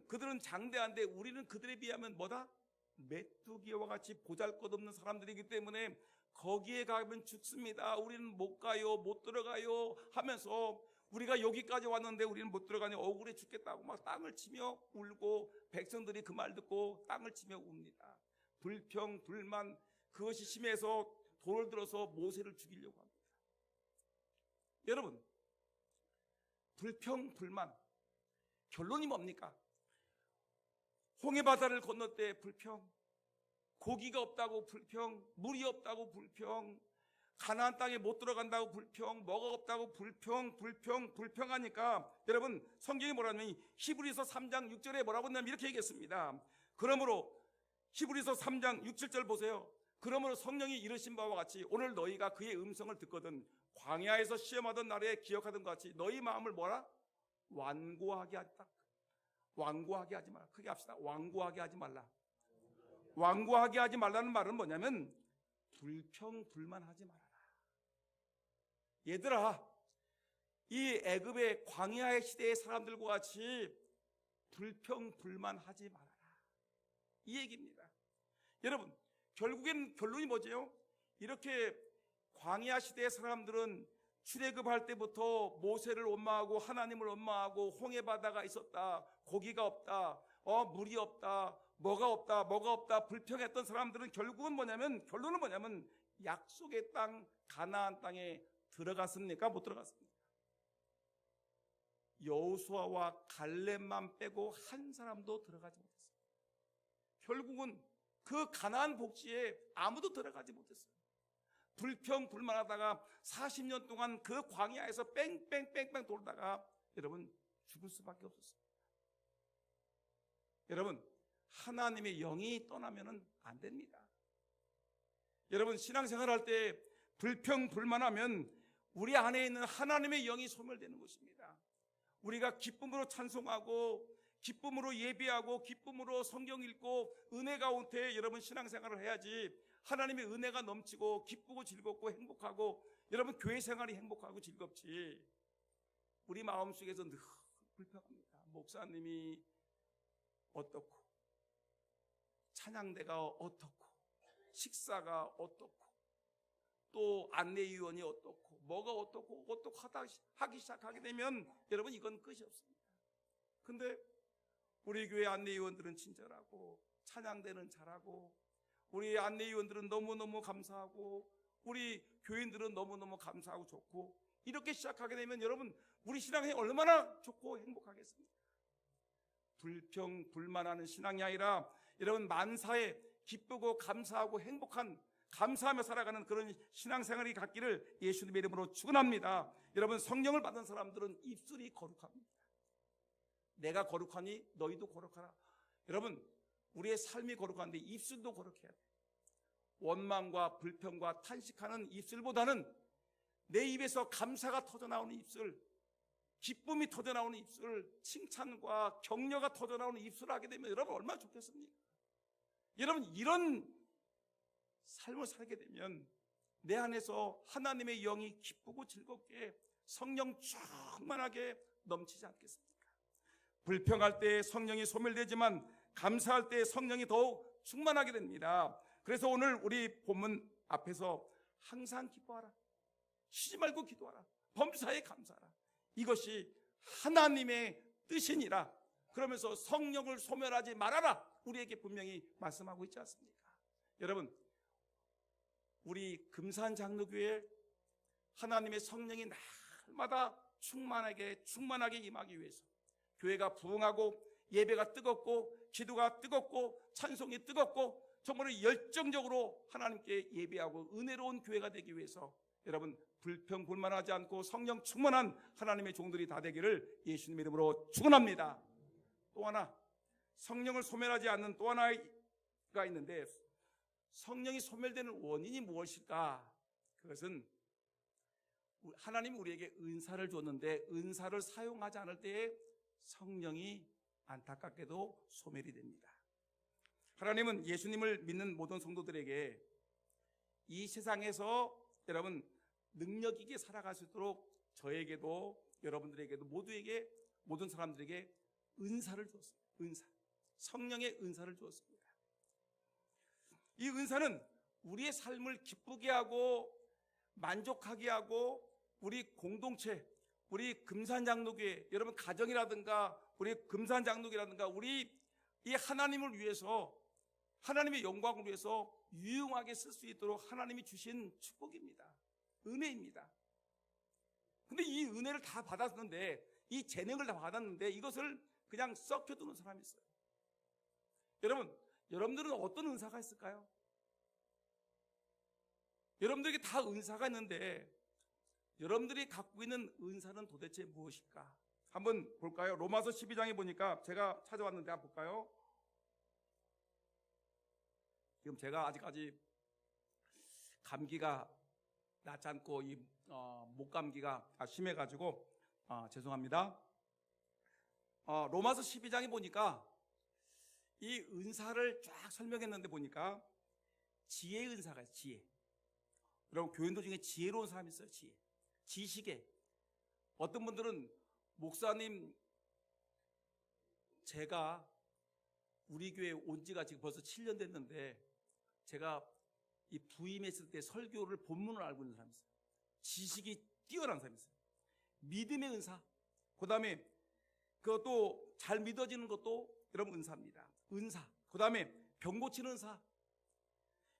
그들은 장대한데 우리는 그들에 비하면 뭐다? 메뚜기와 같이 보잘것없는 사람들이기 때문에 거기에 가면 죽습니다. 우리는 못 가요, 못 들어가요 하면서, 우리가 여기까지 왔는데 우리는 못 들어가니 억울해 죽겠다고 막 땅을 치며 울고, 백성들이 그 말 듣고 땅을 치며 웁니다. 불평, 불만, 그것이 심해서 돌을 들어서 모세를 죽이려고 합니다. 여러분, 불평, 불만, 결론이 뭡니까? 홍해 바다를 건널 때 불평, 고기가 없다고 불평, 물이 없다고 불평, 가나안 땅에 못 들어간다고 불평, 뭐가 없다고 불평하니까 여러분, 성경이 뭐라냐면 히브리서 3장 6절에 뭐라고 했냐면 이렇게 얘기했습니다. 그러므로 히브리서 3장 6, 7절 보세요. 그러므로 성령이 이르신 바와 같이 오늘 너희가 그의 음성을 듣거든 광야에서 시험하던 날에 기억하던 것 같이 너희 마음을 뭐라? 완고하게 하지 마라. 크게 합시다. 완고하게 하지 말라. 완고하게 하지 말라는 말은 뭐냐면 불평 불만하지 말아라. 얘들아, 이 애굽의 광야의 시대의 사람들과 같이 불평 불만하지 말아라, 이 얘기입니다. 여러분, 결국엔 결론이 뭐죠? 이렇게 광야 시대의 사람들은 출애굽할 때부터 모세를 원망하고 하나님을 원망하고 홍해 바다가 있었다, 고기가 없다, 물이 없다, 뭐가 없다 불평했던 사람들은 결론은 뭐냐면 약속의 땅 가나안 땅에 들어갔습니까? 못 들어갔습니까? 여호수아와 갈렙만 빼고 한 사람도 들어가지 못했습니다. 결국은 그 가나안 복지에 아무도 들어가지 못했어요. 불평 불만하다가 40년 동안 그 광야에서 뺑뺑뺑뺑 돌다가 여러분 죽을 수밖에 없었습니다. 여러분, 하나님의 영이 떠나면은 안 됩니다. 여러분, 신앙생활할 때 불평 불만하면 우리 안에 있는 하나님의 영이 소멸되는 것입니다. 우리가 기쁨으로 찬송하고 기쁨으로 예배하고 기쁨으로 성경 읽고 은혜 가운데 여러분 신앙생활을 해야지, 하나님의 은혜가 넘치고 기쁘고 즐겁고 행복하고 여러분 교회 생활이 행복하고 즐겁지, 우리 마음속에서 늘 불평합니다. 목사님이 어떻고, 찬양대가 어떻고, 식사가 어떻고, 또 안내위원이 어떻고, 뭐가 어떻고 하기 시작하게 되면 여러분 이건 끝이 없습니다. 근데 우리 교회 안내위원들은 친절하고 찬양대는 잘하고 우리 안내위원들은 너무너무 감사하고 우리 교인들은 너무너무 감사하고 좋고, 이렇게 시작하게 되면 여러분 우리 신앙이 얼마나 좋고 행복하겠습니까? 불평 불만하는 신앙이 아니라 여러분 만사에 기쁘고 감사하고 행복한, 감사하며 살아가는 그런 신앙생활이 갖기를 예수님의 이름으로 축원합니다. 여러분, 성령을 받은 사람들은 입술이 거룩합니다. 내가 거룩하니 너희도 거룩하라. 여러분, 우리의 삶이 거룩한데 입술도 거룩해야 돼. 원망과 불평과 탄식하는 입술보다는 내 입에서 감사가 터져나오는 입술, 기쁨이 터져나오는 입술, 칭찬과 격려가 터져나오는 입술을 하게 되면 여러분 얼마나 좋겠습니까? 여러분, 이런 삶을 살게 되면 내 안에서 하나님의 영이 기쁘고 즐겁게 성령 충만하게 넘치지 않겠습니까? 불평할 때 성령이 소멸되지만 감사할 때 성령이 더욱 충만하게 됩니다. 그래서 오늘 우리 본문 앞에서 항상 기뻐하라, 쉬지 말고 기도하라, 범사에 감사하라, 이것이 하나님의 뜻이니라. 그러면서 성령을 소멸하지 말아라, 우리에게 분명히 말씀하고 있지 않습니까? 여러분, 우리 금산장로교회 하나님의 성령이 날마다 충만하게 임하기 위해서 교회가 부흥하고 예배가 뜨겁고 기도가 뜨겁고 찬송이 뜨겁고 정말 열정적으로 하나님께 예배하고 은혜로운 교회가 되기 위해서 여러분 불평불만하지 않고 성령 충만한 하나님의 종들이 다 되기를 예수님 이름으로 축원합니다. 또 하나, 성령을 소멸하지 않는 또 하나가 있는데, 성령이 소멸되는 원인이 무엇일까? 그것은 하나님이 우리에게 은사를 줬는데 은사를 사용하지 않을 때에 성령이 안타깝게도 소멸이 됩니다. 하나님은 예수님을 믿는 모든 성도들에게 이 세상에서 여러분 능력 있게 살아갈 수 있도록 저에게도 여러분들에게도 모두에게, 모든 사람들에게 은사를 주었습니다. 은사, 성령의 은사를 주었습니다. 이 은사는 우리의 삶을 기쁘게 하고 만족하게 하고 우리 공동체, 우리 금산장로교회, 여러분 가정이라든가 우리 금산장로교회라든가 우리 이 하나님을 위해서, 하나님의 영광을 위해서 유용하게 쓸 수 있도록 하나님이 주신 축복입니다. 은혜입니다. 근데 이 은혜를 다 받았는데, 이 재능을 다 받았는데 이것을 그냥 썩혀두는 사람이 있어요. 여러분들은 어떤 은사가 있을까요? 여러분들에게 다 은사가 있는데 여러분들이 갖고 있는 은사는 도대체 무엇일까? 한번 볼까요? 로마서 12장에 보니까 제가 찾아왔는데 한번 볼까요? 지금 제가 아직까지 감기가 낫지 않고 이 목감기가 심해가지고 죄송합니다. 로마서 12장에 보니까 이 은사를 쫙 설명했는데 보니까 지혜의 은사가 있어요. 지혜. 여러분 교인들 중에 지혜로운 사람이 있어요. 지혜. 지식에. 어떤 분들은 목사님, 제가 우리 교회 온 지가 지금 벌써 7년 됐는데 제가 이 부임했을 때 설교를 본문을 알고 있는 사람이 있어요. 지식이 뛰어난 사람이 있어요. 믿음의 은사, 그 다음에 그것도 잘 믿어지는 것도 여러분 은사입니다. 은사, 그 다음에 병 고치는 은사.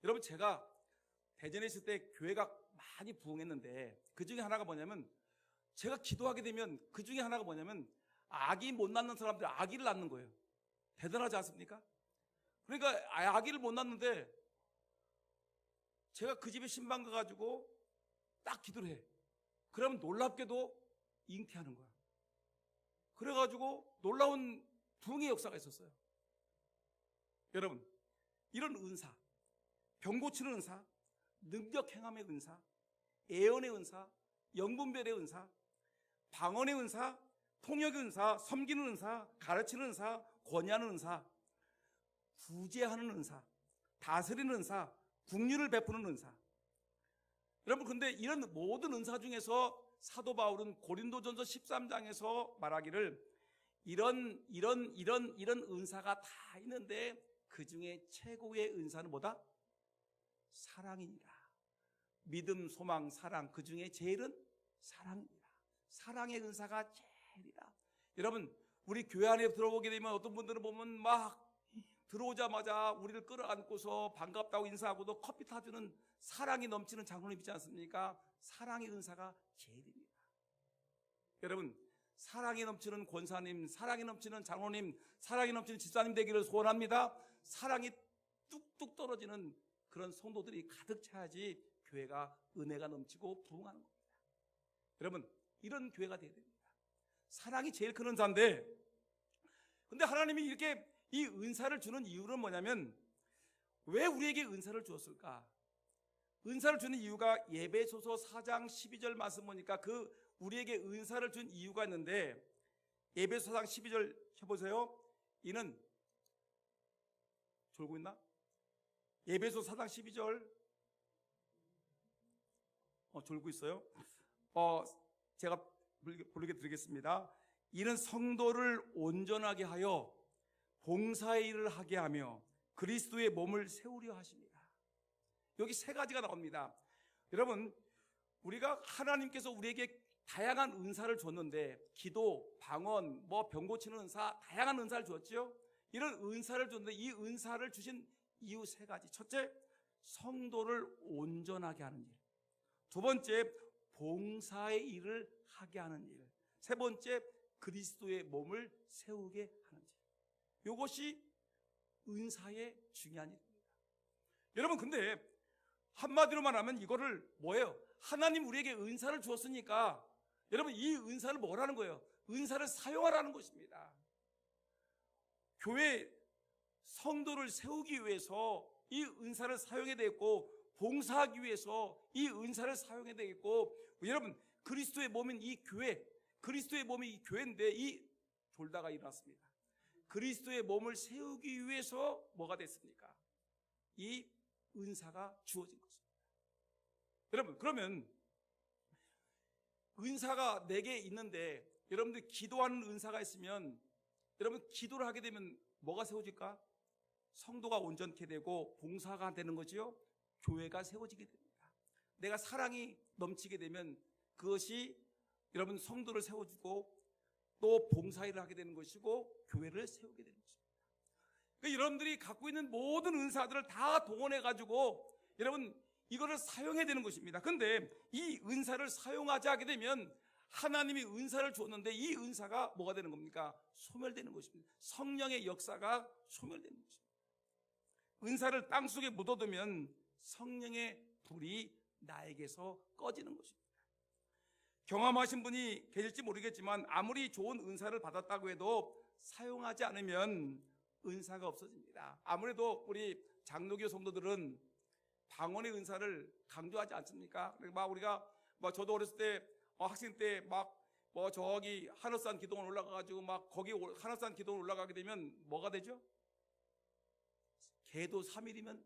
여러분 제가 대전에 있을 때 교회가 많이 부흥했는데 그 중에 하나가 뭐냐면, 제가 기도하게 되면 그 중에 하나가 뭐냐면 아기 못 낳는 사람들이 아기를 낳는 거예요. 대단하지 않습니까? 그러니까 아기를 못 낳는데 제가 그 집에 신방 가가지고 딱 기도를 해. 그러면 놀랍게도 잉태하는 거야. 그래가지고 놀라운 부흥의 역사가 있었어요. 여러분, 이런 은사, 병 고치는 은사, 능력 행함의 은사, 예언의 은사, 영분별의 은사, 방언의 은사, 통역의 은사, 섬기는 은사, 가르치는 은사, 권위하는 은사, 구제하는 은사, 다스리는 은사, 국률을 베푸는 은사. 여러분, 근데 이런 모든 은사 중에서 사도 바울은 고린도전서 13장에서 말하기를 이런 은사가 다 있는데 그 중에 최고의 은사는 뭐다? 사랑이니라. 믿음, 소망, 사랑, 그 중에 제일은 사랑이니라. 사랑의 은사가 제일이라. 여러분, 우리 교회 안에 들어오게 되면 어떤 분들은 보면 막 들어오자마자 우리를 끌어안고서 반갑다고 인사하고도 커피 타주는 사랑이 넘치는 장로님 있지 않습니까? 사랑의 은사가 제일입니다. 여러분, 사랑이 넘치는 권사님, 사랑이 넘치는 장로님, 사랑이 넘치는 집사님 되기를 소원합니다. 사랑이 뚝뚝 떨어지는 그런 성도들이 가득 차야지 교회가 은혜가 넘치고 부흥하는 겁니다. 여러분, 이런 교회가 되어야 됩니다. 사랑이 제일 큰 은사인데 근데 하나님이 이렇게 이 은사를 주는 이유는 뭐냐면, 왜 우리에게 은사를 주었을까? 은사를 주는 이유가 에베소서 4장 12절 말씀 보니까 그 우리에게 은사를 준 이유가 있는데, 에베소 4장 12절 해보세요. 이는 졸고 있나? 에베소 4장 12절 졸고 있어요. 제가 부르게 드리겠습니다. 이는 성도를 온전하게 하여 봉사의 일을 하게 하며 그리스도의 몸을 세우려 하십니다. 여기 세 가지가 나옵니다. 여러분, 우리가 하나님께서 우리에게 다양한 은사를 줬는데, 기도, 방언, 병 고치는 은사, 다양한 은사를 줬죠. 이런 은사를 줬는데 이 은사를 주신 이유 세 가지. 첫째, 성도를 온전하게 하는 일. 두 번째, 봉사의 일을 하게 하는 일. 세 번째, 그리스도의 몸을 세우게 하는 일. 이것이 은사의 중요한 일입니다. 여러분, 근데 한마디로 말하면 이거를 뭐예요? 하나님 우리에게 은사를 주었으니까 여러분, 이 은사를 뭐라는 거예요? 은사를 사용하라는 것입니다. 교회 성도를 세우기 위해서 이 은사를 사용해야 되겠고, 봉사하기 위해서 이 은사를 사용해야 되겠고, 여러분, 그리스도의 몸인 이 교회, 그리스도의 몸이 이 교회인데 이 졸다가 일어났습니다. 그리스도의 몸을 세우기 위해서 뭐가 됐습니까? 이 은사가 주어진 것입니다. 여러분, 그러면 은사가 4개 있는데, 여러분들 기도하는 은사가 있으면, 여러분 기도를 하게 되면 뭐가 세워질까? 성도가 온전케 되고 봉사가 되는 거지요. 교회가 세워지게 됩니다. 내가 사랑이 넘치게 되면 그것이 여러분 성도를 세워주고 또 봉사일을 하게 되는 것이고 교회를 세우게 되는 것입니다. 그러니까 여러분들이 갖고 있는 모든 은사들을 다 동원해 가지고 여러분 이거를 사용해야 되는 것입니다. 그런데 이 은사를 사용하지 않게 되면 하나님이 은사를 주었는데 이 은사가 뭐가 되는 겁니까? 소멸되는 것입니다. 성령의 역사가 소멸되는 것입니다. 은사를 땅속에 묻어두면 성령의 불이 나에게서 꺼지는 것입니다. 경험하신 분이 계실지 모르겠지만 아무리 좋은 은사를 받았다고 해도 사용하지 않으면 은사가 없어집니다. 아무래도 우리 장로교 성도들은 방언의 은사를 강조하지 않습니까? 우리가 저도 어렸을 때 학생 때 저기 하늘산 기둥을 올라가가지고 거기 하늘산 기둥을 올라가게 되면 뭐가 되죠? 개도 3일이면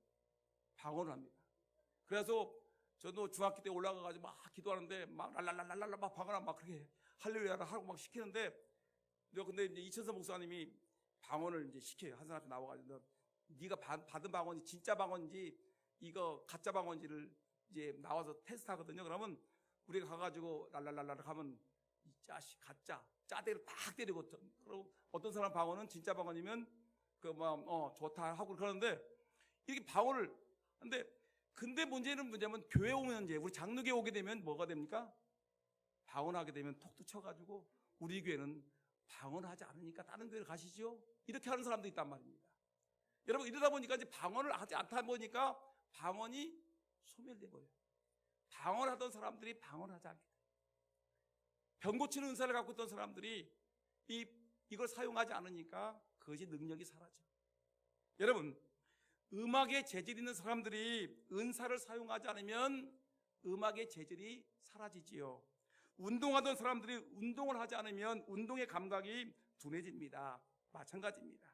방언을 합니다. 그래서 저도 중학교 때 올라가가지고 기도하는데 랄랄랄랄랄라 방언을 그렇게 할렐루야를 하고 시키는데, 근데 이제 이천선 목사님이 방언을 이제 시켜요. 한 사람 앞에 나와가지고 네가 받은 방언이 진짜 방언인지 이거 가짜 방언인지를 이제 나와서 테스트하거든요. 그러면 우리가 가가지고 랄랄랄랄 하면 이 자식 가짜 짜대를 딱 때리고, 그리고 어떤 사람 방언은 진짜 방언이면 좋다 하고 그러는데 이렇게 방언을 근데 문제는 뭐냐면 교회 오면 이제 우리 장로교회 오게 되면 뭐가 됩니까? 방언하게 되면 톡톡 쳐가지고 우리 교회는 방언하지 않으니까 다른 교회를 가시죠? 이렇게 하는 사람도 있단 말입니다. 여러분, 이러다 보니까 이제 방언을 하지 않다 보니까 방언이 소멸돼 버려요. 방언하던 사람들이 방언하지 않게 돼요. 병 고치는 은사를 갖고 있던 사람들이 이걸 사용하지 않으니까 그것이 능력이 사라져. 여러분, 음악에 재질 있는 사람들이 은사를 사용하지 않으면 음악의 재질이 사라지지요. 운동하던 사람들이 운동을 하지 않으면 운동의 감각이 둔해집니다. 마찬가지입니다.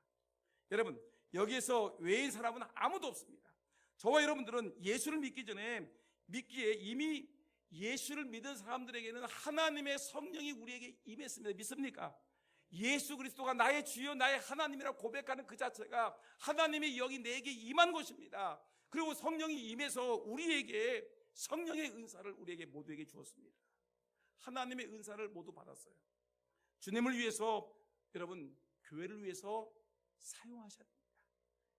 여러분, 여기에서 외인 사람은 아무도 없습니다. 저와 여러분들은 예수를 믿기 전에 믿기에 이미 예수를 믿은 사람들에게는 하나님의 성령이 우리에게 임했습니다. 믿습니까? 예수 그리스도가 나의 주여 나의 하나님이라고 고백하는 그 자체가 하나님의 영이 내게 임한 것입니다. 그리고 성령이 임해서 우리에게 성령의 은사를 우리에게 모두에게 주었습니다. 하나님의 은사를 모두 받았어요. 주님을 위해서, 여러분 교회를 위해서 사용하셔야 됩니다.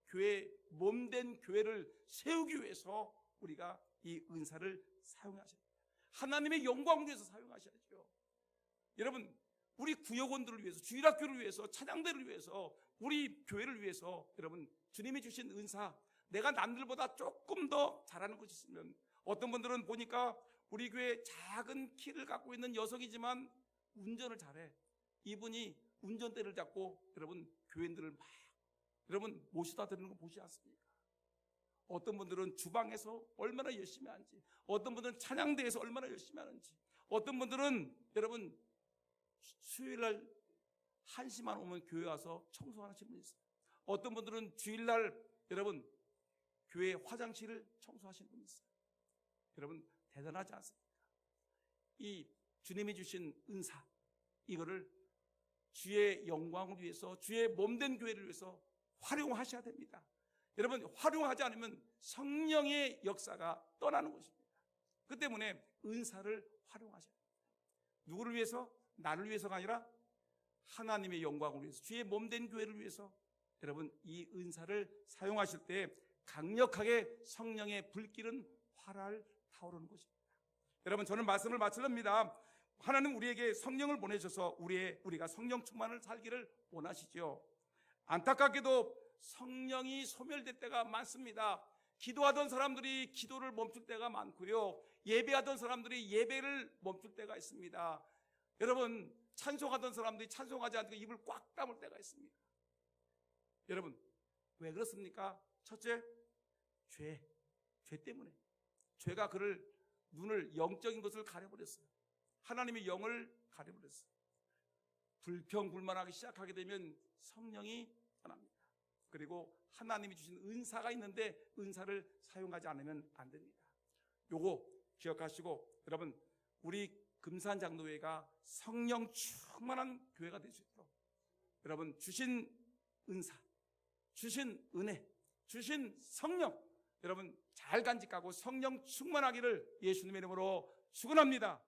교회, 몸된 교회를 세우기 위해서 우리가 이 은사를 사용하셔야 됩니다. 하나님의 영광을 위해서 사용하셔야죠. 여러분, 우리 구역원들을 위해서, 주일학교를 위해서, 찬양대를 위해서, 우리 교회를 위해서 여러분 주님이 주신 은사, 내가 남들보다 조금 더 잘하는 것이 있으면, 어떤 분들은 보니까 우리 교회 작은 키를 갖고 있는 여성이지만 운전을 잘해. 이분이 운전대를 잡고 여러분 교인들을 막 여러분 모셔다 드리는 거 보지 않습니까? 어떤 분들은 주방에서 얼마나 열심히 하는지, 어떤 분들은 찬양대에서 얼마나 열심히 하는지, 어떤 분들은 여러분 수요일날 1시만 오면 교회 와서 청소하는 분이 있어요. 어떤 분들은 주일날 여러분 교회 화장실을 청소하시는 분이 있어요. 여러분 대단하지 않습니까? 이 주님이 주신 은사, 이거를 주의 영광을 위해서, 주의 몸된 교회를 위해서 활용하셔야 됩니다. 여러분 활용하지 않으면 성령의 역사가 떠나는 것입니다. 그 때문에 은사를 활용하셔야 됩니다. 누구를 위해서? 나를 위해서가 아니라 하나님의 영광을 위해서, 주의 몸된 교회를 위해서 여러분 이 은사를 사용하실 때 강력하게 성령의 불길은 활활 타오르는 것입니다. 여러분 저는 말씀을 마치렵니다. 하나님 우리에게 성령을 보내셔서 우리가 성령 충만을 살기를 원하시죠. 안타깝게도 성령이 소멸될 때가 많습니다. 기도하던 사람들이 기도를 멈출 때가 많고요, 예배하던 사람들이 예배를 멈출 때가 있습니다. 여러분 찬송하던 사람들이 찬송하지 않고 입을 꽉 다물 때가 있습니다. 여러분 왜 그렇습니까? 첫째, 죄 때문에. 죄가 그를 눈을, 영적인 것을 가려버렸어요. 하나님의 영을 가려버렸어요. 불평불만하기 시작하게 되면 성령이 떠납니다. 그리고 하나님이 주신 은사가 있는데 은사를 사용하지 않으면 안 됩니다. 요거 기억하시고 여러분 우리 금산장로회가 성령 충만한 교회가 될 수 있도록 여러분 주신 은사, 주신 은혜, 주신 성령 여러분 잘 간직하고 성령 충만하기를 예수님의 이름으로 축원합니다.